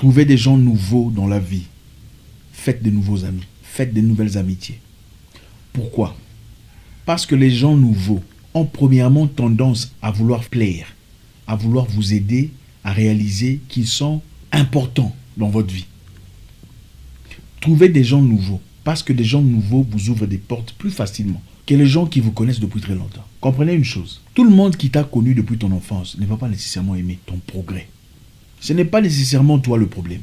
Trouvez des gens nouveaux dans la vie. Faites de nouveaux amis. Faites de nouvelles amitiés. Pourquoi? Parce que les gens nouveaux ont premièrement tendance à vouloir plaire, à vouloir vous aider à réaliser qu'ils sont importants dans votre vie. Trouvez des gens nouveaux, parce que des gens nouveaux vous ouvrent des portes plus facilement que les gens qui vous connaissent depuis très longtemps. Comprenez une chose, tout le monde qui t'a connu depuis ton enfance ne va pas nécessairement aimer ton progrès. Ce n'est pas nécessairement toi le problème.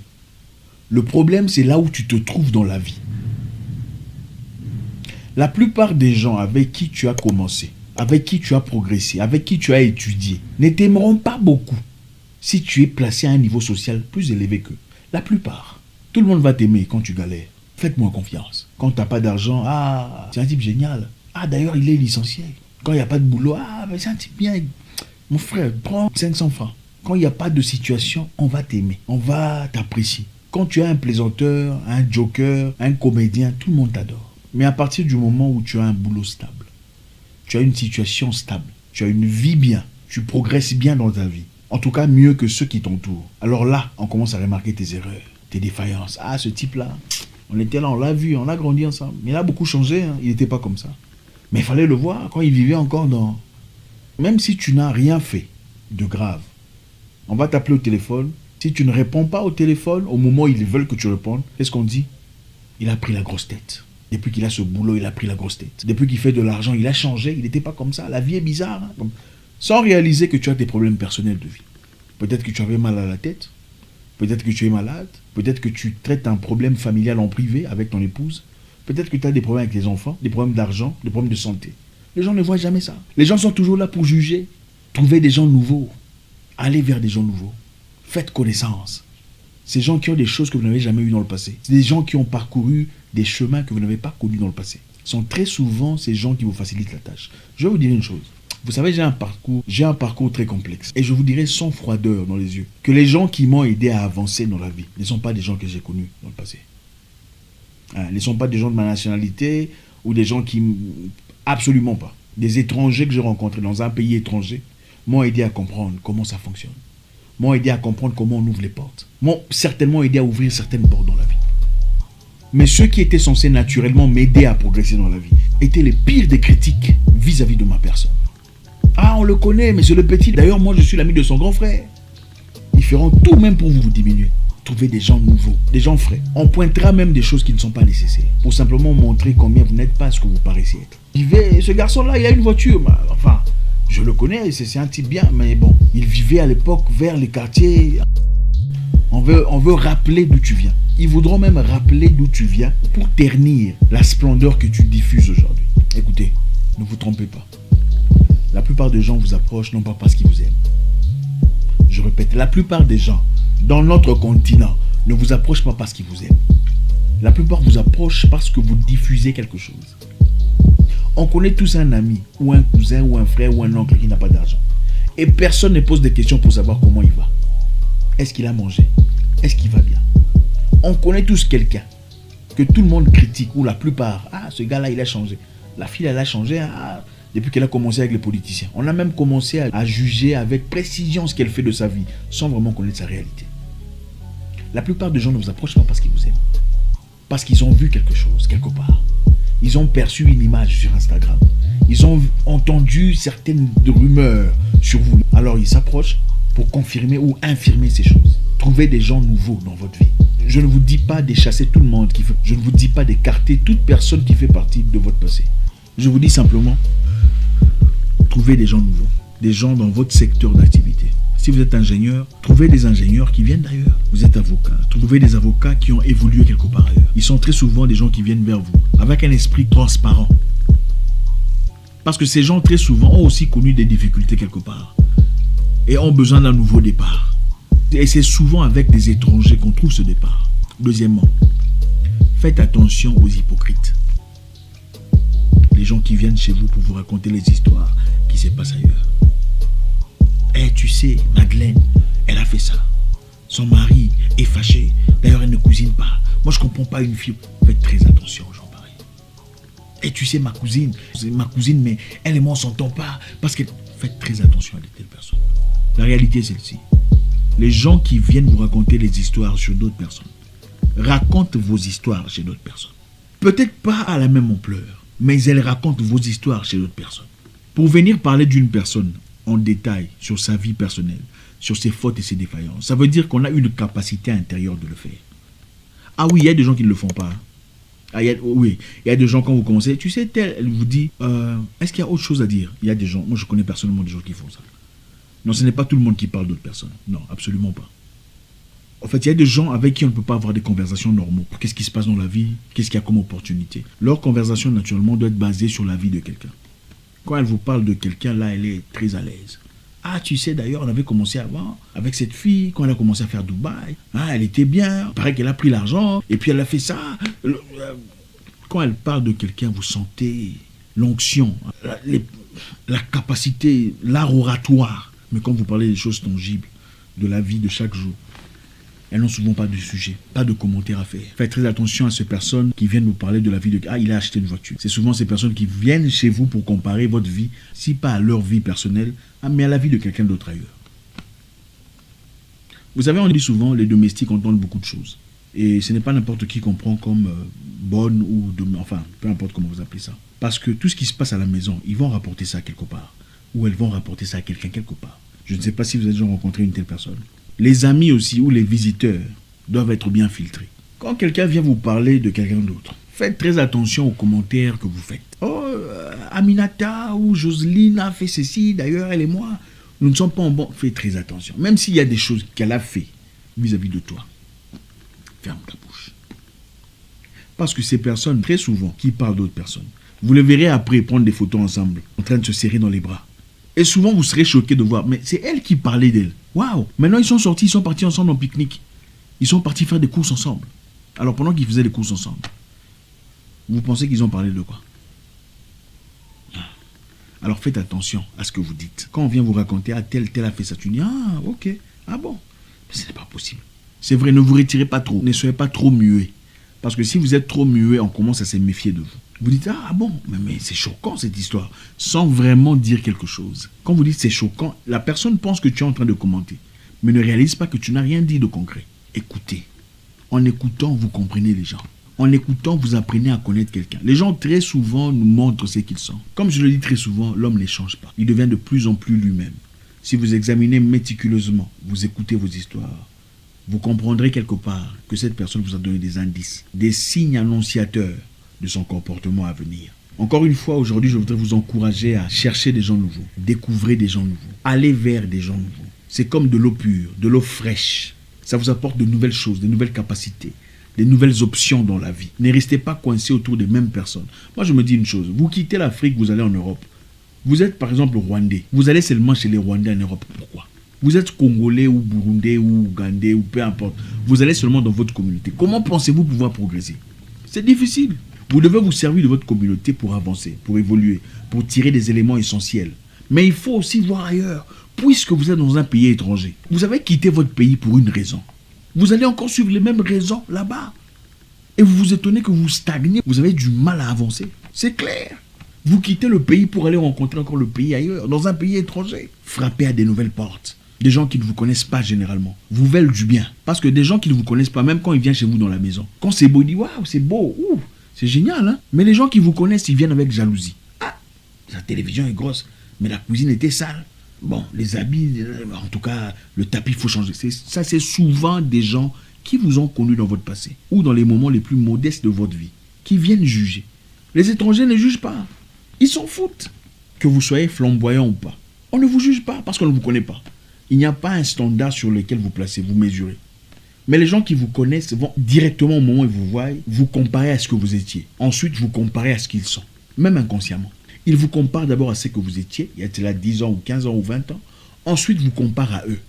Le problème, c'est là où tu te trouves dans la vie. La plupart des gens avec qui tu as commencé, avec qui tu as progressé, avec qui tu as étudié, ne t'aimeront pas beaucoup si tu es placé à un niveau social plus élevé qu'eux. La plupart. Tout le monde va t'aimer quand tu galères. Faites-moi confiance. Quand tu n'as pas d'argent, ah, c'est un type génial. Ah, d'ailleurs, il est licencié. Quand il n'y a pas de boulot, ah, mais c'est un type bien. Mon frère, prends 500 francs. Quand il n'y a pas de situation, on va t'aimer. On va t'apprécier. Quand tu as un plaisanteur, un joker, un comédien, tout le monde t'adore. Mais à partir du moment où tu as un boulot stable, tu as une situation stable, tu as une vie bien, tu progresses bien dans ta vie, en tout cas mieux que ceux qui t'entourent, alors là, on commence à remarquer tes erreurs, tes défaillances. Ah, ce type-là, on était là, on l'a vu, on a grandi ensemble. Mais il a beaucoup changé, hein. Il n'était pas comme ça. Mais il fallait le voir quand il vivait encore dans... Même si tu n'as rien fait de grave, on va t'appeler au téléphone. Si tu ne réponds pas au téléphone, au moment où ils veulent que tu répondes, qu'est-ce qu'on dit? Il a pris la grosse tête. Depuis qu'il a ce boulot, il a pris la grosse tête. Depuis qu'il fait de l'argent, il a changé. Il n'était pas comme ça. La vie est bizarre. Hein? Sans réaliser que tu as tes problèmes personnels de vie. Peut-être que tu avais mal à la tête. Peut-être que tu es malade. Peut-être que tu traites un problème familial en privé avec ton épouse. Peut-être que tu as des problèmes avec les enfants, des problèmes d'argent, des problèmes de santé. Les gens ne voient jamais ça. Les gens sont toujours là pour juger. Trouvez des gens nouveaux. Allez vers des gens nouveaux. Faites connaissance. Ces gens qui ont des choses que vous n'avez jamais eues dans le passé. C'est des gens qui ont parcouru des chemins que vous n'avez pas connus dans le passé. Ce sont très souvent ces gens qui vous facilitent la tâche. Je vais vous dire une chose. Vous savez, j'ai un parcours très complexe. Et je vous dirai sans froideur dans les yeux que les gens qui m'ont aidé à avancer dans la vie ne sont pas des gens que j'ai connus dans le passé. Ne sont pas des gens de ma nationalité ou des gens qui... Absolument pas. Des étrangers que j'ai rencontrés dans un pays étranger m'ont aidé à comprendre comment ça fonctionne. M'ont aidé à comprendre comment on ouvre les portes. M'ont certainement aidé à ouvrir certaines portes dans la vie. Mais ceux qui étaient censés naturellement m'aider à progresser dans la vie étaient les pires des critiques vis-à-vis de ma personne. Ah, on le connaît, mais c'est le petit. D'ailleurs, moi, je suis l'ami de son grand frère. Ils feront tout même pour vous diminuer. Trouvez des gens nouveaux, des gens frais. On pointera même des choses qui ne sont pas nécessaires. Pour simplement montrer combien vous n'êtes pas ce que vous paraissez être. Ce garçon-là, il a une voiture. Enfin, je le connais, c'est un type bien. Mais bon, il vivait à l'époque vers les quartiers. On veut rappeler d'où tu viens. Ils voudront même rappeler d'où tu viens pour ternir la splendeur que tu diffuses aujourd'hui. Écoutez, ne vous trompez pas. La plupart des gens vous approchent non pas parce qu'ils vous aiment. Je répète, la plupart des gens dans notre continent ne vous approchent pas parce qu'ils vous aiment. La plupart vous approchent parce que vous diffusez quelque chose. On connaît tous un ami, ou un cousin, ou un frère, ou un oncle qui n'a pas d'argent. Et personne ne pose des questions pour savoir comment il va. Est-ce qu'il a mangé? Est-ce qu'il va bien? On connaît tous quelqu'un que tout le monde critique, ou la plupart. Ah, ce gars-là, il a changé. La fille, elle a changé depuis qu'elle a commencé avec les politiciens. On a même commencé à juger avec précision ce qu'elle fait de sa vie, sans vraiment connaître sa réalité. La plupart des gens ne vous approchent pas parce qu'ils vous aiment. Parce qu'ils ont vu quelque chose, quelque part. Ils ont perçu une image sur Instagram. Ils ont entendu certaines rumeurs sur vous. Alors ils s'approchent pour confirmer ou infirmer ces choses. Trouvez des gens nouveaux dans votre vie. Je ne vous dis pas d'échasser tout le monde. Je ne vous dis pas d'écarter toute personne qui fait partie de votre passé. Je vous dis simplement, trouvez des gens nouveaux. Des gens dans votre secteur d'activité. Si vous êtes ingénieur, trouvez des ingénieurs qui viennent d'ailleurs. Vous êtes avocat, trouvez des avocats qui ont évolué quelque part ailleurs. Ils sont très souvent des gens qui viennent vers vous, avec un esprit transparent. Parce que ces gens, très souvent, ont aussi connu des difficultés quelque part. Et ont besoin d'un nouveau départ. Et c'est souvent avec des étrangers qu'on trouve ce départ. Deuxièmement, faites attention aux hypocrites. Les gens qui viennent chez vous pour vous raconter les histoires qui se passent ailleurs. Eh, tu sais, Madeleine, elle a fait ça. Son mari est fâché. D'ailleurs, elle ne cousine pas. Moi, je ne comprends pas une fille. Faites très attention aux gens pareils. Eh, tu sais, ma cousine, c'est ma cousine, mais elle et moi, on ne s'entend pas. Parce que faites très attention à de telles personnes. La réalité est celle-ci. Les gens qui viennent vous raconter les histoires sur d'autres personnes. Racontent vos histoires chez d'autres personnes. Peut-être pas à la même ampleur, mais elles racontent vos histoires chez d'autres personnes. Pour venir parler d'une personne en détail sur sa vie personnelle, sur ses fautes et ses défaillances, ça veut dire qu'on a une capacité intérieure de le faire. Ah oui, il y a des gens qui ne le font pas. Oui, il y a des gens quand vous commencez, tu sais, elle vous dit, est-ce qu'il y a autre chose à dire? Il y a des gens, moi je connais personnellement des gens qui font ça. Non, ce n'est pas tout le monde qui parle d'autres personnes. Non, absolument pas. En fait, il y a des gens avec qui on ne peut pas avoir des conversations normales. Qu'est-ce qui se passe dans la vie? Qu'est-ce qu'il y a comme opportunité? Leur conversation, naturellement, doit être basée sur la vie de quelqu'un. Quand elle vous parle de quelqu'un, là, elle est très à l'aise. Ah, tu sais, d'ailleurs, on avait commencé avant avec cette fille, quand elle a commencé à faire Dubaï. Ah, elle était bien. Il paraît qu'elle a pris l'argent, et puis elle a fait ça. Quand elle parle de quelqu'un, vous sentez l'onction, la capacité, l'art oratoire. Mais quand vous parlez des choses tangibles, de la vie de chaque jour, elles n'ont souvent pas de sujet, pas de commentaires à faire. Faites très attention à ces personnes qui viennent vous parler de la vie de... Ah, il a acheté une voiture. C'est souvent ces personnes qui viennent chez vous pour comparer votre vie, si pas à leur vie personnelle, mais à la vie de quelqu'un d'autre ailleurs. Vous savez, on dit souvent, les domestiques entendent beaucoup de choses. Et ce n'est pas n'importe qui qu'on prend comme bonne ou... Enfin, peu importe comment vous appelez ça. Parce que tout ce qui se passe à la maison, ils vont rapporter ça quelque part. Ou elles vont rapporter ça à quelqu'un quelque part. Je ne sais pas si vous avez déjà rencontré une telle personne. Les amis aussi ou les visiteurs doivent être bien filtrés. Quand quelqu'un vient vous parler de quelqu'un d'autre, faites très attention aux commentaires que vous faites. Oh, Aminata ou Jocelyne a fait ceci, d'ailleurs elle et moi, nous ne sommes pas en bon. Faites très attention. Même s'il y a des choses qu'elle a fait vis-à-vis de toi, ferme ta bouche. Parce que ces personnes, très souvent, qui parlent d'autres personnes, vous les verrez après prendre des photos ensemble, en train de se serrer dans les bras. Et souvent, vous serez choqué de voir, mais c'est elle qui parlait d'elle. Waouh! Maintenant, ils sont sortis, ils sont partis ensemble en pique-nique. Ils sont partis faire des courses ensemble. Alors, pendant qu'ils faisaient des courses ensemble, vous pensez qu'ils ont parlé de quoi? Alors, faites attention à ce que vous dites. Quand on vient vous raconter, ah, tel a fait ça, tu dis, ah, ok, ah bon. Mais ce n'est pas possible. C'est vrai, ne vous retirez pas trop. Ne soyez pas trop muet. Parce que si vous êtes trop muet, on commence à se méfier de vous. Vous dites, ah bon, mais c'est choquant cette histoire, sans vraiment dire quelque chose. Quand vous dites c'est choquant, la personne pense que tu es en train de commenter, mais ne réalise pas que tu n'as rien dit de concret. Écoutez. En écoutant, vous comprenez les gens. En écoutant, vous apprenez à connaître quelqu'un. Les gens très souvent nous montrent ce qu'ils sont. Comme je le dis très souvent, l'homme ne change pas. Il devient de plus en plus lui-même. Si vous examinez méticuleusement, vous écoutez vos histoires, vous comprendrez quelque part que cette personne vous a donné des indices, des signes annonciateurs de son comportement à venir. Encore une fois, aujourd'hui, je voudrais vous encourager à chercher des gens nouveaux, découvrir des gens nouveaux, aller vers des gens nouveaux. C'est comme de l'eau pure, de l'eau fraîche. Ça vous apporte de nouvelles choses, de nouvelles capacités, des nouvelles options dans la vie. Ne restez pas coincés autour des mêmes personnes. Moi, je me dis une chose, vous quittez l'Afrique, vous allez en Europe. Vous êtes par exemple Rwandais. Vous allez seulement chez les Rwandais en Europe. Pourquoi? Vous êtes Congolais ou Burundais ou Ougandais ou peu importe. Vous allez seulement dans votre communauté. Comment pensez-vous pouvoir progresser? C'est difficile. Vous devez vous servir de votre communauté pour avancer, pour évoluer, pour tirer des éléments essentiels. Mais il faut aussi voir ailleurs, puisque vous êtes dans un pays étranger. Vous avez quitté votre pays pour une raison. Vous allez encore suivre les mêmes raisons là-bas. Et vous vous étonnez que vous stagnez, vous avez du mal à avancer. C'est clair. Vous quittez le pays pour aller rencontrer encore le pays ailleurs, dans un pays étranger. Frappez à des nouvelles portes. Des gens qui ne vous connaissent pas généralement, vous veulent du bien. Parce que des gens qui ne vous connaissent pas, même quand ils viennent chez vous dans la maison, quand c'est beau, ils disent waouh, c'est beau, ouh, c'est génial, hein. Mais les gens qui vous connaissent, ils viennent avec jalousie. Ah, la télévision est grosse, mais la cuisine était sale. Bon, les habits, en tout cas, le tapis, il faut changer. Ça, c'est souvent des gens qui vous ont connu dans votre passé ou dans les moments les plus modestes de votre vie, qui viennent juger. Les étrangers ne jugent pas. Ils s'en foutent. Que vous soyez flamboyant ou pas. On ne vous juge pas parce qu'on ne vous connaît pas. Il n'y a pas un standard sur lequel vous placez, vous mesurez. Mais les gens qui vous connaissent vont directement au moment où ils vous voient, vous comparer à ce que vous étiez. Ensuite, vous comparez à ce qu'ils sont, même inconsciemment. Ils vous comparent d'abord à ce que vous étiez, il y a là 10 ans ou 15 ans ou 20 ans. Ensuite, vous comparent à eux.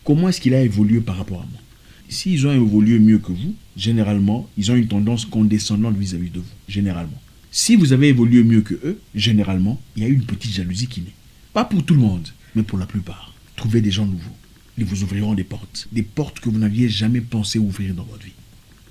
Comment est-ce qu'il a évolué par rapport à moi? S'ils ont évolué mieux que vous, généralement, ils ont une tendance condescendante vis-à-vis de vous, généralement. Si vous avez évolué mieux que eux, généralement, il y a une petite jalousie qui naît. Pas pour tout le monde, mais pour la plupart. Trouvez des gens nouveaux. Ils vous ouvriront des portes que vous n'aviez jamais pensé ouvrir dans votre vie.